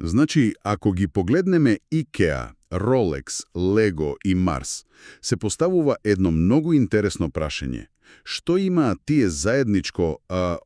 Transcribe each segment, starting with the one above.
Значи, ако ги погледнеме IKEA, Rolex, Lego и Mars, се поставува едно многу интересно прашање. Што имаат тие заедничко,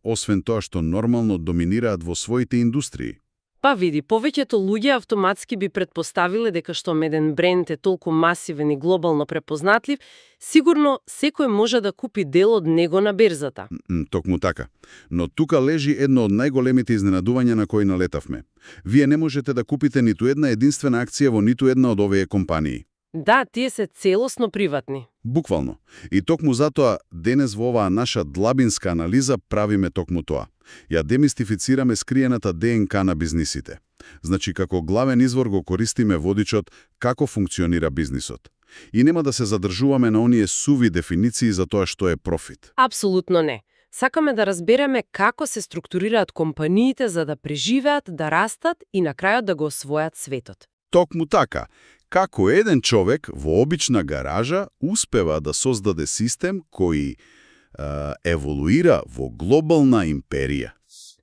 освен тоа што нормално доминираат во своите индустрии? Па види, повеќето луѓе автоматски би предпоставиле дека што еден бренд е толку масивен и глобално препознатлив, сигурно секој може да купи дел од него на берзата. Токму така. Но тука лежи едно од најголемите изненадувања на кои налетавме. Вие не можете да купите ниту една единствена акција во ниту една од овие компании. Да, тие се целосно приватни. Буквално. И токму затоа, денес во оваа наша длабинска анализа правиме токму тоа. Ја демистифицираме скриената ДНК на бизнисите. Значи, како главен извор го користиме водичот како функционира бизнисот. И нема да се задржуваме на оние суви дефиниции за тоа што е профит. Апсолутно не. Сакаме да разбереме како се структурираат компаниите за да преживеат, да растат и на крајот да го освојат светот. Токму така. Како еден човек во обична гаража успева да создаде систем кој еволуира во глобална империја.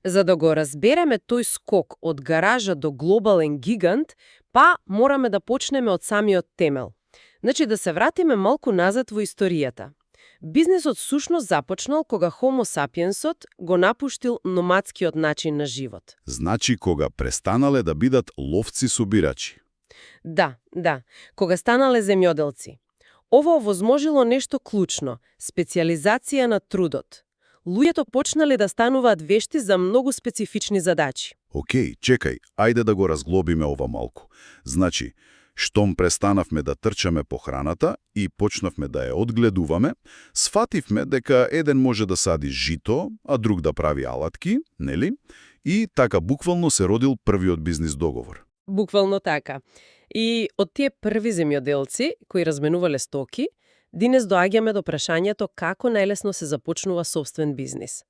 За да го разбереме тој скок од гаража до глобален гигант, па мораме да почнеме од самиот темел. Значи да се вратиме малку назад во историјата. Бизнисот сушност започнал кога Homo sapiensот го напуштил номадскиот начин на живот. Значи кога престанале да бидат ловци-собирачи. Да, кога станале земјоделци. Ова овозможило нешто клучно – специализација на трудот. Луѓето почнале да стануваат вешти за многу специфични задачи. Океј, чекај, ајде да го разглобиме ова малку. Значи, штом престанавме да трчаме по храната и почнавме да ја одгледуваме, сфативме дека еден може да сади жито, а друг да прави алатки, нели? И така буквално се родил првиот бизнис договор. Буквално така. И од тие први земјоделци, кои разменувале стоки, денес доаѓаме до прашањето како најлесно се започнува собствен бизнис.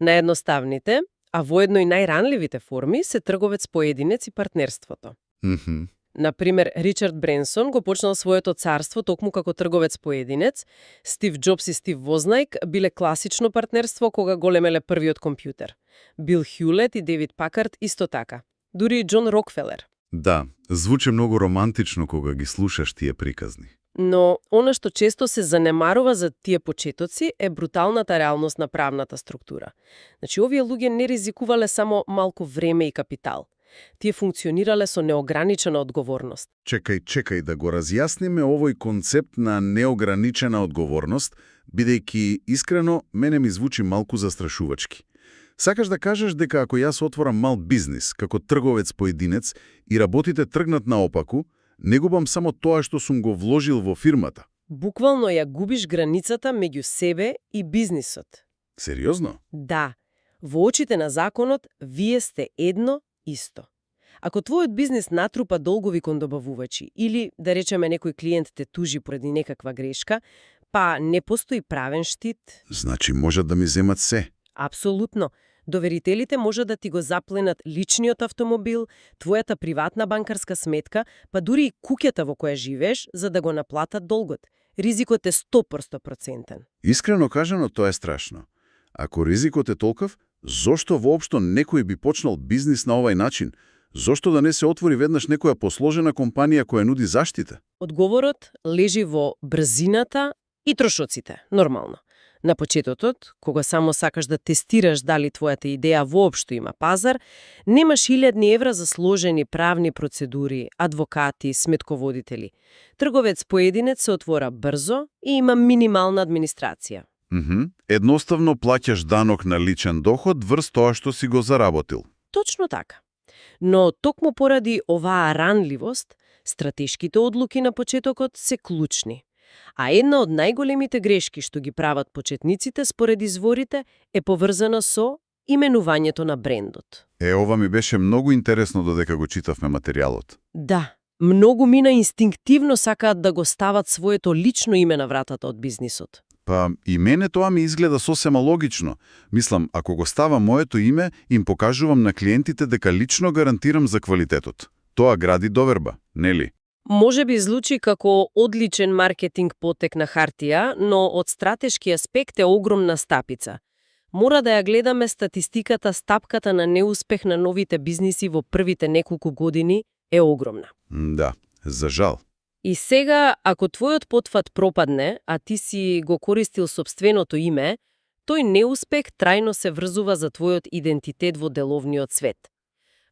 Наједноставните, а воедно и најранливите форми се трговец-поединец и партнерството. Например, Ричард Бренсон го почнал своето царство токму како трговец-поединец, Стив Џобс и Стив Вознајк биле класично партнерство кога големеле првиот компјутер. Бил Хјулет и Девид Пакард исто така. Дури и Џон Рокфелер. Да, звучи многу романтично кога ги слушаш тие приказни. Но она што често се занемарува за тие почетоци е бруталната реалност на правната структура. Значи, овие луѓе не ризикувале само малку време и капитал. Тие функционирале со неограничена одговорност. Чекај да го разјасниме овој концепт на неограничена одговорност, бидејќи искрено мене ми звучи малку застрашувачки. Сакаш да кажеш дека ако јас отворам мал бизнис како трговец-поединец и работите тргнат наопаку, не губам само тоа што сум го вложил во фирмата. Буквално ја губиш границата меѓу себе и бизнисот. Сериозно? Да. Во очите на законот, вие сте едно исто. Ако твојот бизнис натрупа долгови кон добавувачи или, да речеме, некој клиент те тужи поради некаква грешка, па не постои правен штит. Значи можат да ми земат се. Апсолутно. Доверителите може да ти го запленат личниот автомобил, твојата приватна банкарска сметка, па дури и куќата во која живееш, за да го наплатат долгот. Ризикот е 100%. Искрено кажано, тоа е страшно. Ако ризикот е толков, зошто воопшто некој би почнал бизнис на овај начин? Зошто да не се отвори веднаш некоја посложена компанија која нуди заштита? Одговорот лежи во брзината и трошоците, нормално. На почетокот, кога само сакаш да тестираш дали твојата идеја воопшто има пазар, немаш 1000 евра за сложени правни процедури, адвокати, сметководители. Трговец-поединец се отвора брзо и има минимална администрација. Едноставно плаќаш данок на личен доход врз тоа што си го заработил. Точно така. Но токму поради оваа ранливост, стратешките одлуки на почетокот се клучни. А една од најголемите грешки што ги прават почетниците според изворите е поврзана со именувањето на брендот. Ова ми беше многу интересно додека го читавме материјалот. Да, многу мина инстинктивно сакаат да го стават своето лично име на вратата од бизнисот. Па и мене тоа ми изгледа сосема логично. Мислам, ако го ставам моето име, им покажувам на клиентите дека лично гарантирам за квалитетот. Тоа гради доверба, нели? Може би звучи како одличен маркетинг потек на хартија, но од стратешки аспект е огромна стапица. Мора да ја гледаме статистиката, стапката на неуспех на новите бизниси во првите неколку години е огромна. Да, за жал. И сега, ако твојот потфат пропадне, а ти си го користил сопственото име, тој неуспех трајно се врзува за твојот идентитет во деловниот свет.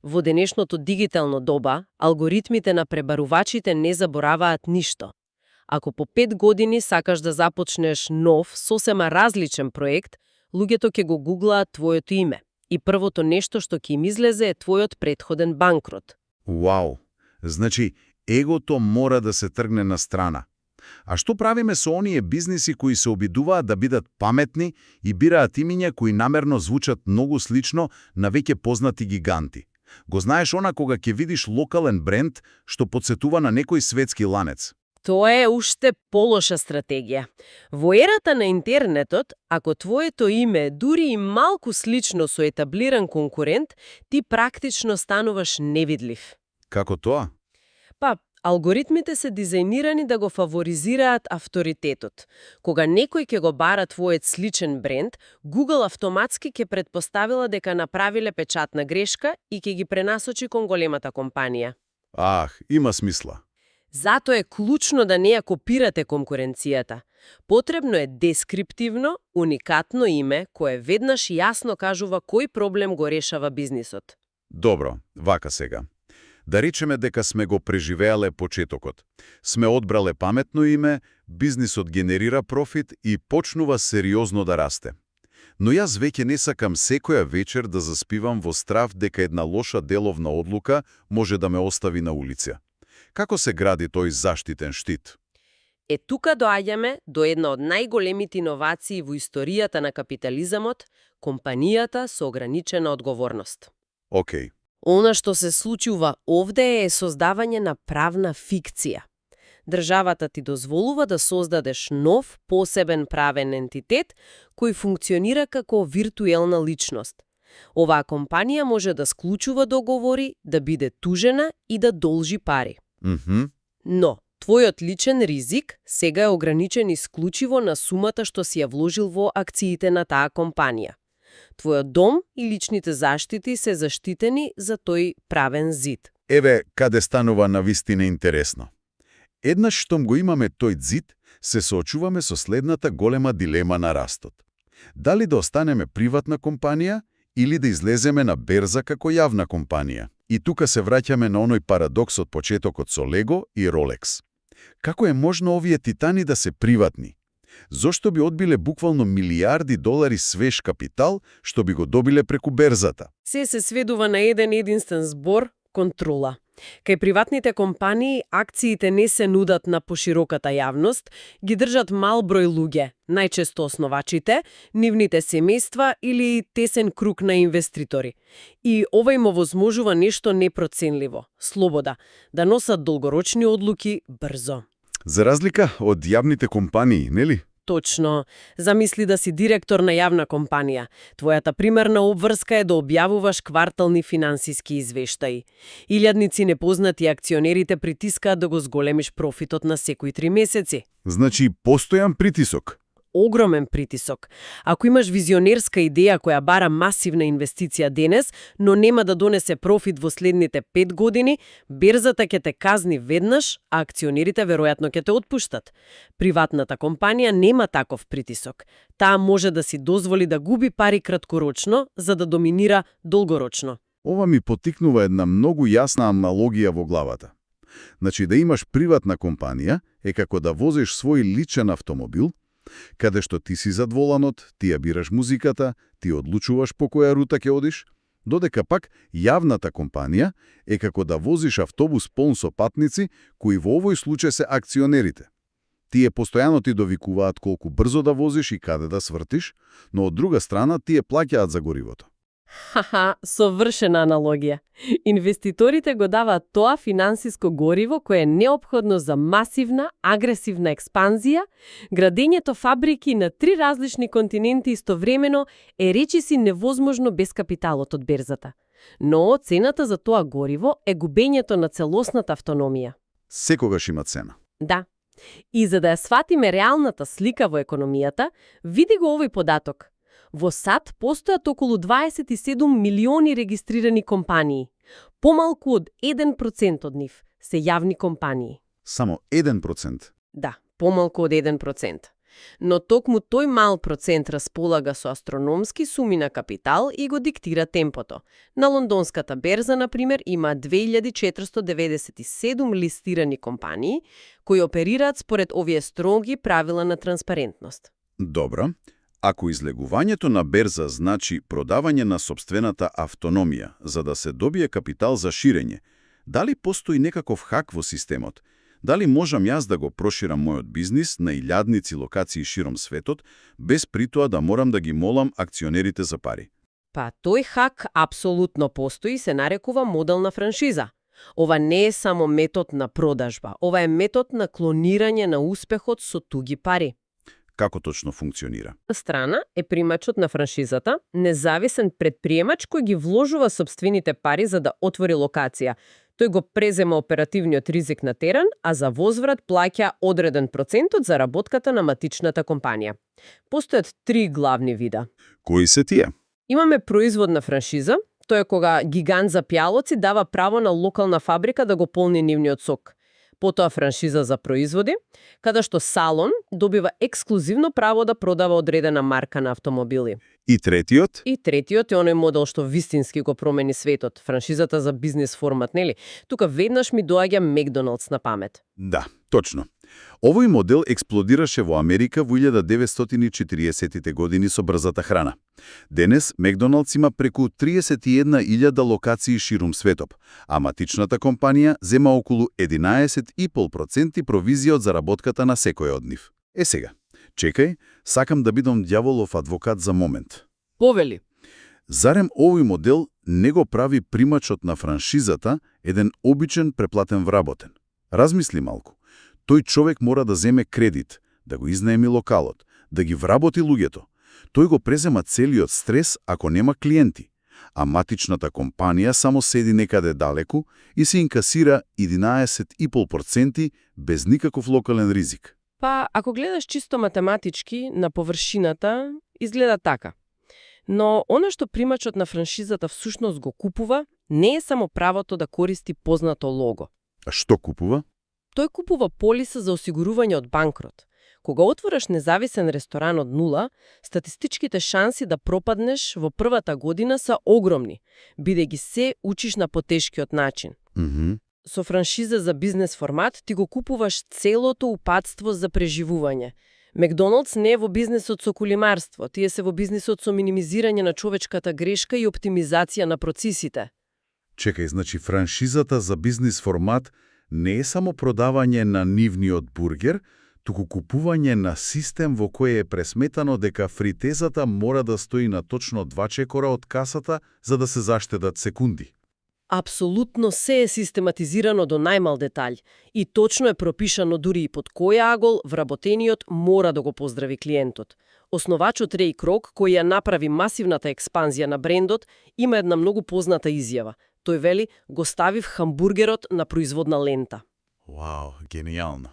Во денешното дигитално доба, алгоритмите на пребарувачите не забораваат ништо. Ако по 5 години сакаш да започнеш нов, сосема различен проект, луѓето ќе го гуглаат твоето име. И првото нешто што ќе им излезе е твојот претходен банкрот. Вау! Значи, егото мора да се тргне на страна. А што правиме со оние бизниси кои се обидуваат да бидат паметни и бираат имиња кои намерно звучат многу слично на веќе познати гиганти? Го знаеш она кога ќе видиш локален бренд што потсетува на некој светски ланец? Тоа е уште полоша стратегија. Во ерата на интернетот, ако твоето име е дури и малку слично со етаблиран конкурент, ти практично стануваш невидлив. Како тоа? Па, алгоритмите се дизајнирани да го фаворизираат авторитетот. Кога некој ќе го бара твојот сличен бренд, Google автоматски ќе претпоставила дека направиле печатна грешка и ќе ги пренасочи кон големата компанија. Ах, има смисла. Затоа е клучно да не ја копирате конкуренцијата. Потребно е дескриптивно, уникатно име кое веднаш јасно кажува кој проблем го решава бизнисот. Добро, вака сега. Да речеме дека сме го преживеале почетокот. Сме одбрале паметно име, бизнисот генерира профит и почнува сериозно да расте. Но јас веќе не сакам секоја вечер да заспивам во страв дека една лоша деловна одлука може да ме остави на улица. Како се гради тој заштитен штит? Е, тука доаѓаме до една од најголемите иновации во историјата на капитализамот, компанијата со ограничена одговорност. Океј. Она што се случува овде е создавање на правна фикција. Државата ти дозволува да создадеш нов, посебен правен ентитет кој функционира како виртуелна личност. Оваа компанија може да склучува договори, да биде тужена и да должи пари. Но, твојот личен ризик сега е ограничен исклучиво на сумата што си ја вложил во акциите на таа компанија. Твојот дом и личните заштити се заштитени за тој правен зид. Еве, каде станува навистина интересно. Еднаш штом го имаме тој зид, се соочуваме со следната голема дилема на растот. Дали да останеме приватна компанија или да излеземе на берза како јавна компанија? И тука се враќаме на оној парадокс од почетокот со Лего и Ролекс. Како е можно овие титани да се приватни? Зошто би одбиле буквално милиарди долари свеж капитал што би го добиле преку берзата? Се сведува на еден единствен збор – контрола. Кај приватните компании акциите не се нудат на пошироката јавност, ги држат мал број луѓе, најчесто основачите, нивните семејства или тесен круг на инвеститори. И ова им овозможува нешто непроценливо – слобода, да носат долгорочни одлуки брзо. За разлика од јавните компании, нели? Точно. Замисли да си директор на јавна компанија. Твојата примерна обврска е да објавуваш квартални финансиски извештаи. Илјадници непознати акционерите притискаат да го зголемиш профитот на секои 3 месеци. Значи, постојан притисок. Огромен притисок. Ако имаш визионерска идеја која бара масивна инвестиција денес, но нема да донесе профит во следните 5 години, берзата ќе те казни веднаш, а акционерите веројатно ќе те отпуштат. Приватната компанија нема таков притисок. Таа може да си дозволи да губи пари краткорочно, за да доминира долгорочно. Ова ми потикнува една многу јасна аналогија во главата. Значи, да имаш приватна компанија е како да возиш свој личен автомобил, каде што ти си зад воланот, ти ја бираш музиката, ти одлучуваш по која рута ќе одиш, додека пак јавната компанија е како да возиш автобус полн со патници, кои во овој случај се акционерите. Тие постојано ти довикуваат колку брзо да возиш и каде да свртиш, но од друга страна тие плаќаат за горивото. Хаха, совршена аналогија. Инвеститорите го даваат тоа финансиско гориво кое е неопходно за масивна, агресивна експанзија, градењето фабрики на 3 различни континенти истовремено е речиси невозможно без капиталот од берзата. Но цената за тоа гориво е губењето на целосната автономија. Секогаш има цена. Да. И за да ја сватиме реалната слика во економијата, види го овој податок. Во САД постојат околу 27 милиони регистрирани компании. Помалку од 1% од нив се јавни компании. Само 1%. Да, помалку од 1%. Но токму тој мал процент располага со астрономски суми на капитал и го диктира темпото. На лондонската берза, например, има 2497 листирани компании кои оперираат според овие строги правила на транспарентност. Добро. Ако излегувањето на берза значи продавање на сопствената автономија за да се добие капитал за ширење, дали постои некаков хак во системот? Дали можам јас да го проширам мојот бизнис на илјадници локации широм светот, без притоа да морам да ги молам акционерите за пари? Па тој хак апсолутно постои и се нарекува модел на франшиза. Ова не е само метод на продажба, ова е метод на клонирање на успехот со туги пари. Како точно функционира? Страна е примачот на франшизата, независен предприемач кој ги вложува сопствените пари за да отвори локација. Тој го презема оперативниот ризик на терен, а за возврат плаќа одреден процент од заработката на матичната компанија. Постојат 3 главни вида. Кои се тие? Имаме производна франшиза, тоа е кога гигант за пјалоци дава право на локална фабрика да го полни нивниот сок. Потоа франшиза за производи, каде што салон добива ексклузивно право да продава одредена марка на автомобили. И третиот? И третиот е оној модел што вистински го промени светот, франшизата за бизнес формат, нели? Тука веднаш ми доаѓа Макдоналдс на памет. Да, точно. Овој модел експлодираше во Америка во 1940-тите години со брзата храна. Денес Макдоналдс има преку 31.000 локации ширум светот, а матичната компанија зема околу 11,5% провизија од заработката на секој од нив. Сега, чекај, сакам да бидам дјаволов адвокат за момент. Повели. Зарем овој модел не го прави примачот на франшизата еден обичен преплатен вработен? Размисли малку. Тој човек мора да земе кредит, да го изнаеми локалот, да ги вработи луѓето. Тој го презема целиот стрес ако нема клиенти, а матичната компанија само седи некаде далеку и се инкасира 11,5% без никаков локален ризик. Па, ако гледаш чисто математички, на површината, изгледа така. Но она што примачот на франшизата всушност го купува, не е само правото да користи познато лого. А што купува? Тој купува полиса за осигурување од банкрот. Кога отвораш независен ресторан од нула, статистичките шанси да пропаднеш во првата година се огромни, бидејќи се учиш на потешкиот начин. Со франшиза за бизнес формат ти го купуваш целото упатство за преживување. Макдоналдс не е во бизнесот со кулимарство, тие се во бизнесот со минимизирање на човечката грешка и оптимизација на процесите. Чекај, значи франшизата за бизнес формат не е само продавање на нивниот бургер, туку купување на систем во кој е пресметано дека фритезата мора да стои на точно 2 чекора од касата за да се заштедат секунди. Апсолутно се е систематизирано до најмал детаљ и точно е пропишано дури и под кој агол вработениот мора да го поздрави клиентот. Основачот Рей Крок, кој ја направи масивната експанзија на брендот, има една многу позната изјава. Тој вели, го ставив хамбургерот на производна лента. Вау, генијално.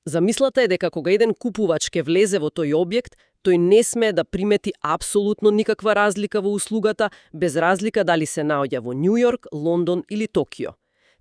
Замислата е дека кога еден купувач ке влезе во тој објект, тој не смее да примети апсолутно никаква разлика во услугата, без разлика дали се наоѓа во Њу Јорк, Лондон или Токио.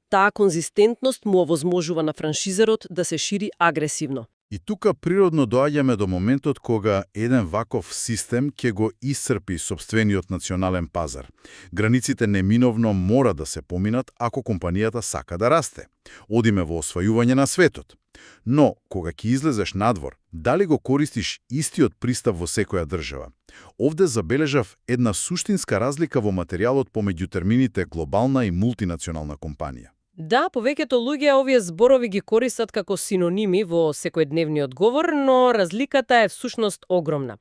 Таа конзистентност му овозможува на франшизерот да се шири агресивно. И тука природно доаѓаме до моментот кога еден ваков систем ќе го исцрпи сопствениот национален пазар. Границите неминовно мора да се поминат ако компанијата сака да расте. Одиме во освојување на светот. Но, кога ќе излезеш надвор, дали го користиш истиот пристап во секоја држава? Овде забележав една суштинска разлика во материјалот помеѓу термините глобална и мултинационална компанија. Да, повеќето луѓе овие зборови ги користат како синоними во секојдневниот говор, но разликата е всушност огромна.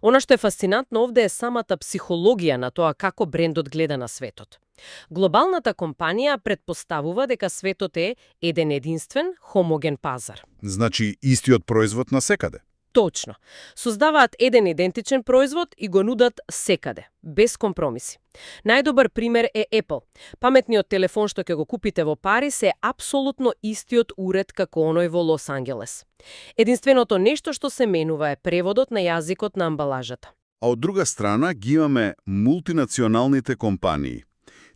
Она што е фасцинантно овде е самата психологија на тоа како брендот гледа на светот. Глобалната компанија претпоставува дека светот е еден единствен, хомоген пазар. Значи, истиот производ на секаде. Точно. Создаваат еден идентичен производ и го нудат секаде, без компромиси. Најдобар пример е Apple. Паметниот телефон што ќе го купите во Париз е апсолутно истиот уред како оној во Лос Анџелес. Единственото нешто што се менува е преводот на јазикот на амбалажата. А од друга страна ги имаме мултинационалните компании.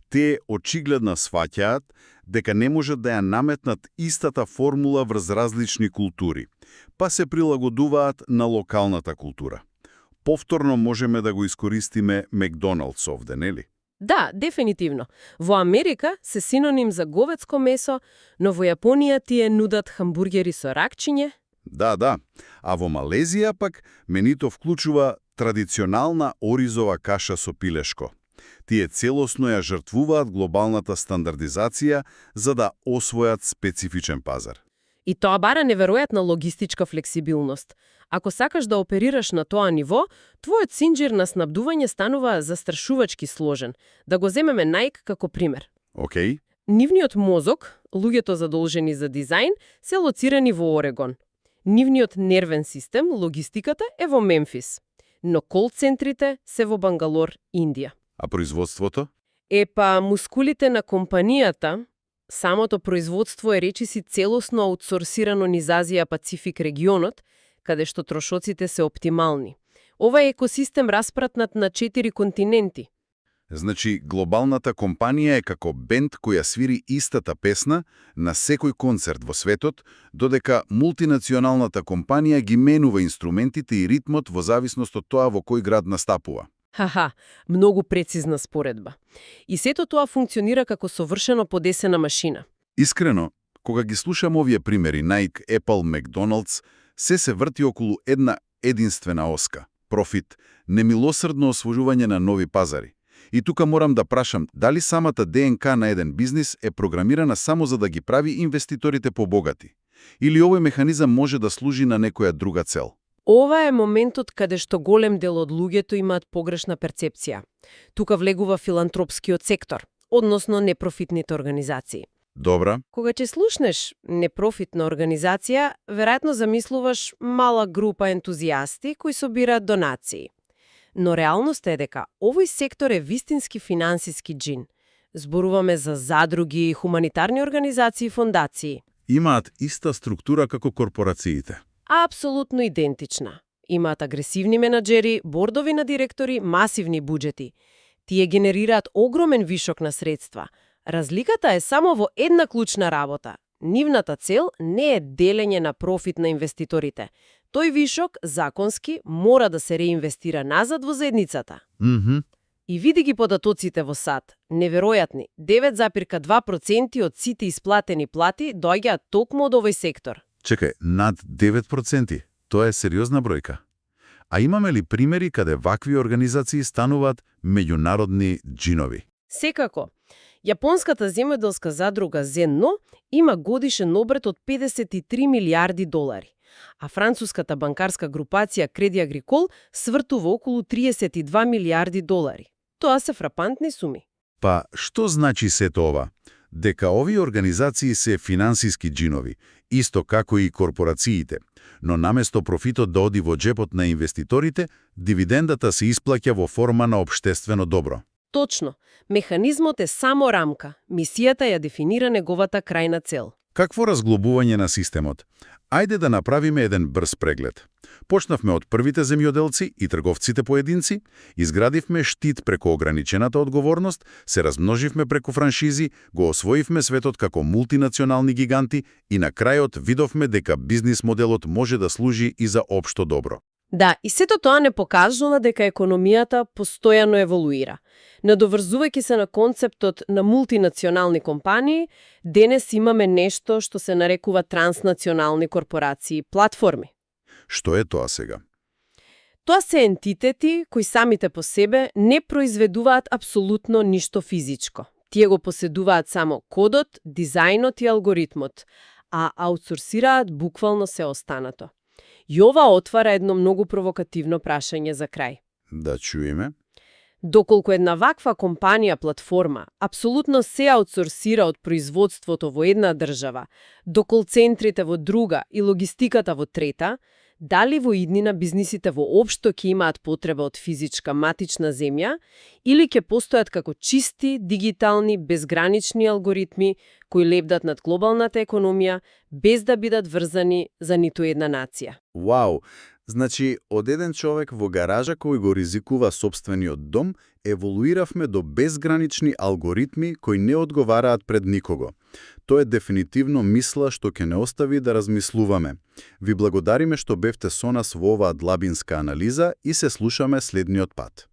Тие очигледно сваќаат дека не можат да ја наметнат истата формула врз различни култури, па се прилагодуваат на локалната култура. Повторно можеме да го искористиме Макдоналдс овде, нели? Да, дефинитивно. Во Америка се синоним за говецко месо, но во Јапонија тие нудат хамбургери со ракчиње. Да. А во Малезија пак менито вклучува традиционална оризова каша со пилешко. Тие целосно ја жртвуваат глобалната стандардизација за да освојат специфичен пазар. И тоа бара неверојатна логистичка флексибилност. Ако сакаш да оперираш на тоа ниво, твојот синџир на снабдување станува застрашувачки сложен. Да го земеме Nike како пример. Океј? Нивниот мозок, луѓето задолжени за дизајн, се лоцирани во Орегон. Нивниот нервен систем, логистиката, е во Мемфис. Но кол-центрите се во Бангалор, Индија. А производството? Епа, мускулите на компанијата, самото производство е речиси целосно аутсорсирано низ Азија Пацифик регионот, каде што трошоците се оптимални. Ова е екосистем распратнат на 4 континенти. Значи, глобалната компанија е како бенд која свири истата песна на секој концерт во светот, додека мултинационалната компанија ги менува инструментите и ритмот во зависност од тоа во кој град настапува. Ха-ха, многу прецизна споредба. И сето тоа функционира како совршено подесена машина. Искрено, кога ги слушам овие примери Nike, Apple, McDonald's, се врти околу една единствена оска – профит, немилосрдно освојување на нови пазари. И тука морам да прашам, дали самата ДНК на еден бизнис е програмирана само за да ги прави инвеститорите побогати? Или овој механизам може да служи на некоја друга цел? Ова е моментот каде што голем дел од луѓето имаат погрешна перцепција. Тука влегува филантропскиот сектор, односно непрофитните организации. Добра. Кога ќе слушнеш непрофитна организација, веројатно замислуваш мала група ентузијасти кои собираат донации. Но реалноста е дека овој сектор е вистински финансиски джин. Зборуваме за задруги, хуманитарни организации и фондации. Имаат иста структура како корпорациите. Апсолутно идентична. Имаат агресивни менаџери, бордови на директори, масивни буџети. Тие генерираат огромен вишок на средства. Разликата е само во една клучна работа. Нивната цел не е делење на профит на инвеститорите. Тој вишок, законски, мора да се реинвестира назад во заедницата. И види ги податоците во САД. Неверојатни. 9,2% од сите исплатени плати доаѓаат токму од овој сектор. Чекај, над 9%. Тоа е сериозна бројка. А имаме ли примери каде вакви организации стануваат меѓународни джинови? Секако. Јапонската земјоделска задруга Зенно има годишен обрет од 53 милиарди долари, а француската банкарска групација Креди Агрикол свртува околу 32 милиарди долари. Тоа се фрапантни суми. Па, што значи сето ова? Дека овие организации се финансиски джинови, исто како и корпорациите, но наместо профитот да оди во джепот на инвеститорите, дивидендата се исплаќа во форма на општествено добро. Точно. Механизмот е само рамка. Мисијата ја дефинира неговата крајна цел. Какво разглобување на системот? Ајде да направиме еден брз преглед. Почнавме од првите земјоделци и трговците поединци, изградивме штит преку ограничената одговорност, се размноживме преку франшизи, го освоивме светот како мултинационални гиганти и на крајот видовме дека бизнис моделот може да служи и за општо добро. Да, и сето тоа не покажува дека економијата постојано еволуира. Надоврзувајќи се на концептот на мултинационални компании, денес имаме нешто што се нарекува транснационални корпорации, платформи. Што е тоа сега? Тоа се ентитети кои самите по себе не произведуваат апсолутно ништо физичко. Тие го поседуваат само кодот, дизајнот и алгоритмот, а аутсорсираат буквално се останато. И ова отвара едно многу провокативно прашање за крај. Да чуеме. Доколку една ваква компанија, платформа, апсолутно се аутсорсира од производството во една држава, до кол-центрите во друга и логистиката во трета, дали во иднина бизнисите воопшто ќе имаат потреба од физичка матична земја или ќе постојат како чисти, дигитални, безгранични алгоритми кои лебдат над глобалната економија без да бидат врзани за ниту една нација? Вау! Значи, од еден човек во гаража кој го ризикува собствениот дом, еволуиравме до безгранични алгоритми кои не одговараат пред никого. Тоа е дефинитивно мисла што ќе не остави да размислуваме. Ви благодариме што бевте со нас во оваа длабинска анализа и се слушаме следниот пат.